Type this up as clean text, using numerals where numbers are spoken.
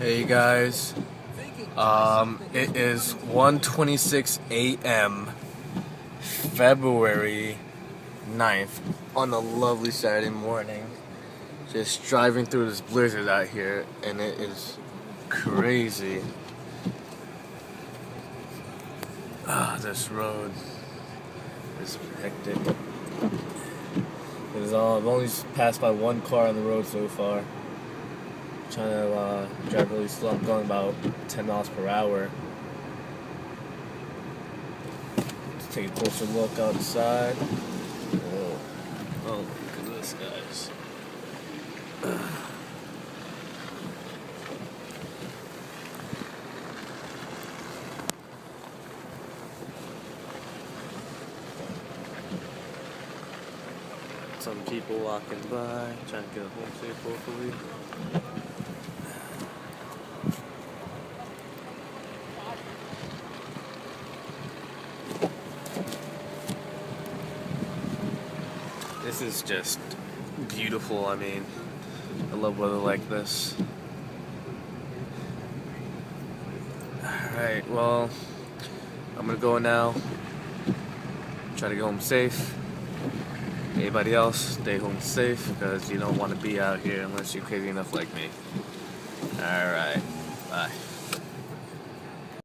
Hey guys, it is 1:26 a.m. February 9th on a lovely Saturday morning. Just driving through this blizzard out here, and it is crazy. This road is hectic. I've only passed by one car on the road so far. Trying to drive really slow. I'm going about 10 miles per hour. Let's take a closer look outside. Oh, look at this, guys. Some people walking by, trying to get home safe, hopefully. This is just beautiful. I mean, I love weather like this. Alright, well, I'm gonna go now. Try to go home safe. Anybody else, stay home safe, because you don't want to be out here unless you're crazy enough like me. Alright, bye.